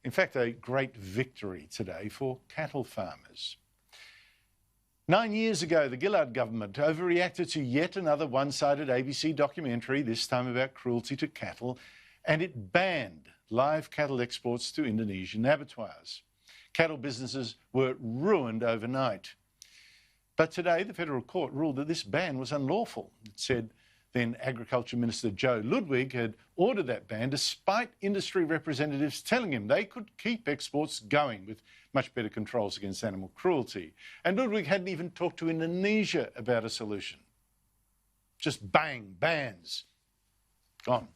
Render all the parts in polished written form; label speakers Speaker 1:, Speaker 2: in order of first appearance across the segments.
Speaker 1: In fact, a great victory today for cattle farmers. 9 years ago, the Gillard government overreacted to yet another one-sided ABC documentary, this time about cruelty to cattle, and it banned live cattle exports to Indonesian abattoirs. Cattle businesses were ruined overnight. But today, the federal court ruled that this ban was unlawful. It said then Agriculture Minister Joe Ludwig had ordered that ban despite industry representatives telling him they could keep exports going with much better controls against animal cruelty. And Ludwig hadn't even talked to Indonesia about a solution. Just bang, bans, gone.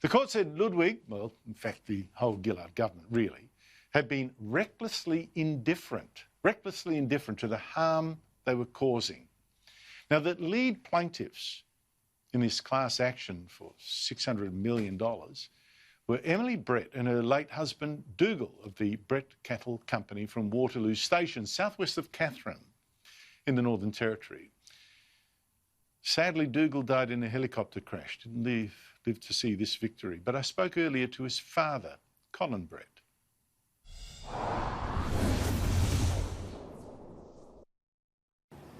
Speaker 1: The court said Ludwig, well, in fact, the whole Gillard government really, had been recklessly indifferent to the harm they were causing. Now, the lead plaintiffs in this class action for $600 million were Emily Brett and her late husband Dougal of the Brett Cattle Company from Waterloo Station, southwest of Katherine in the Northern Territory. Sadly, Dougal died in a helicopter crash, didn't live to see this victory. But I spoke earlier to his father, Colin Brett.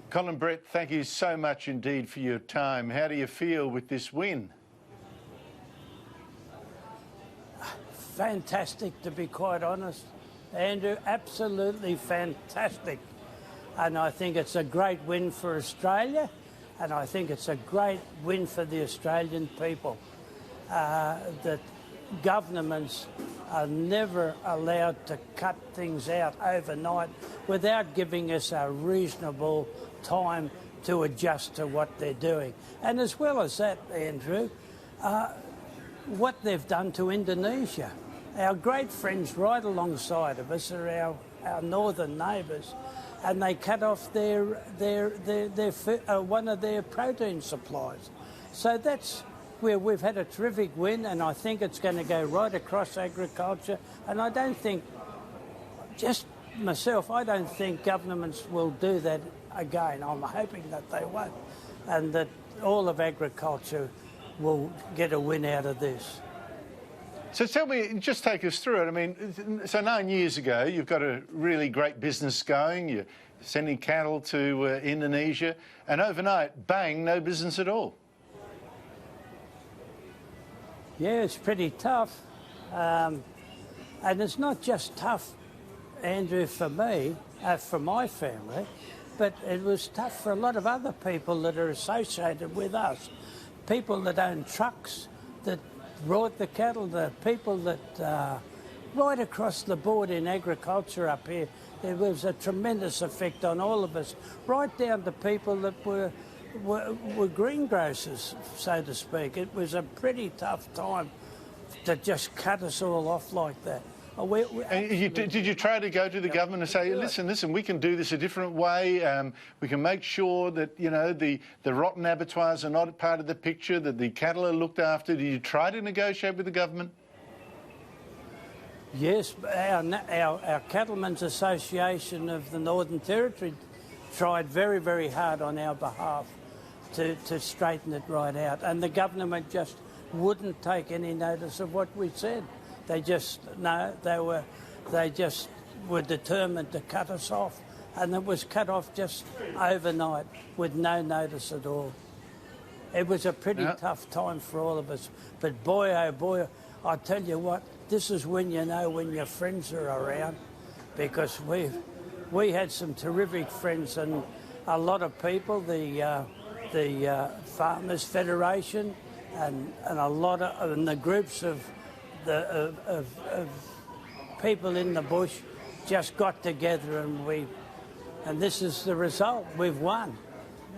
Speaker 1: Colin Brett, thank you so much indeed for your time. How do you feel with this win?
Speaker 2: Fantastic, to be quite honest. Andrew, absolutely fantastic. And I think it's a great win for Australia, and I think it's a great win for the Australian people. That governments are never allowed to cut things out overnight without giving us a reasonable time to adjust to what they're doing. And as well as that, Andrew, what they've done to Indonesia. Our great friends right alongside of us are our northern neighbours, and they cut off their one of their protein supplies. So that's where we've had a terrific win, and I think it's going to go right across agriculture. And I don't think, just myself, I don't think governments will do that again. I'm hoping that they won't, and that all of agriculture will get a win out of this.
Speaker 1: So tell me, just take us through it. I mean, so 9 years ago, you've got a really great business going. You're sending cattle to Indonesia, and overnight, bang, no business at all.
Speaker 2: Yeah, it's pretty tough. And it's not just tough, Andrew, for me, for my family, but it was tough for a lot of other people that are associated with us. People that own trucks, that brought the cattle, the people that, right across the board in agriculture up here, there was a tremendous effect on all of us, right down to people that were greengrocers, so to speak. It was a pretty tough time to just cut us all off like that.
Speaker 1: Did you try to go to the government and say, listen, we can do this a different way. We can make sure that, you know, the rotten abattoirs are not part of the picture, that the cattle are looked after. Did you try to negotiate with the government?
Speaker 2: Yes, our Cattlemen's Association of the Northern Territory tried very, very hard on our behalf to straighten it right out. And the government just wouldn't take any notice of what we said. They just were determined to cut us off, and it was cut off just overnight with no notice at all. It was a pretty tough time for all of us, but boy, oh boy, I tell you what, this is when you know when your friends are around, because we had some terrific friends, and a lot of people, the Farmers Federation, and a lot of the groups of people in the bush just got together, and this is the result. We've won.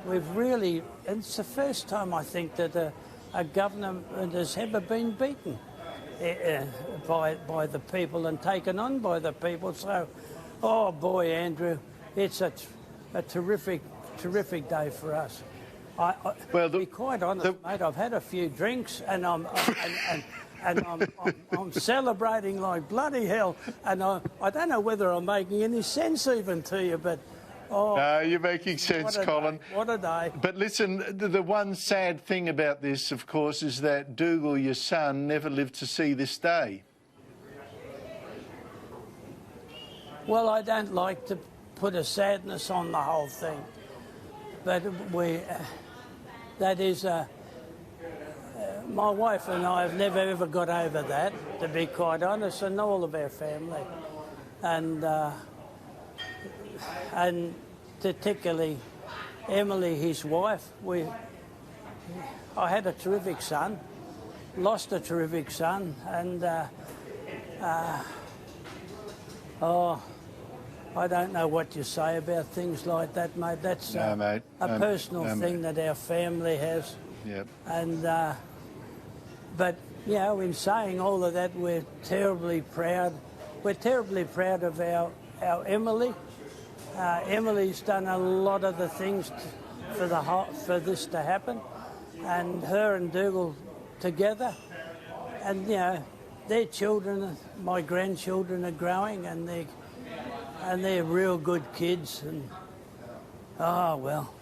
Speaker 2: We've really, it's the first time I think that a government has ever been beaten by the people and taken on by the people. So, oh boy, Andrew, it's a terrific day for us. To be quite honest, mate, I've had a few drinks, and I'm celebrating like bloody hell, and I don't know whether I'm making any sense even to you, but
Speaker 1: no, you're making sense, Colin.
Speaker 2: What a day.
Speaker 1: But listen, the one sad thing about this, of course, is that Dougal, your son, never lived to see this day.
Speaker 2: Well, I don't like to put a sadness on the whole thing, but that is my wife and I have never ever got over that, to be quite honest, and all of our family, and particularly Emily, his wife. I had a terrific son, lost a terrific son, and I don't know what you say about things like that, mate. That's
Speaker 1: mate.
Speaker 2: a personal thing that our family has.
Speaker 1: Yep.
Speaker 2: And but you know, in saying all of that, we're terribly proud. We're terribly proud of our Emily. Emily's done a lot of the things for this to happen, and her and Dougal together, and you know, their children, my grandchildren, are growing, and they're real good kids, and oh well.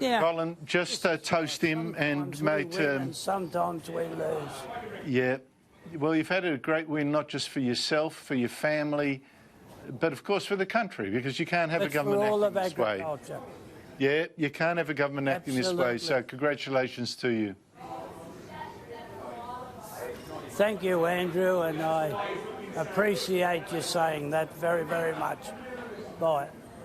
Speaker 2: Yeah.
Speaker 1: Colin, just toast him, and mate.
Speaker 2: We win and sometimes we lose.
Speaker 1: Yeah. Well, you've had a great win, not just for yourself, for your family, but of course for the country, because you can't have a government acting this way. Yeah, you can't have a government acting this way. So congratulations to you.
Speaker 2: Thank you, Andrew, and I appreciate you saying that very, very much. Bye.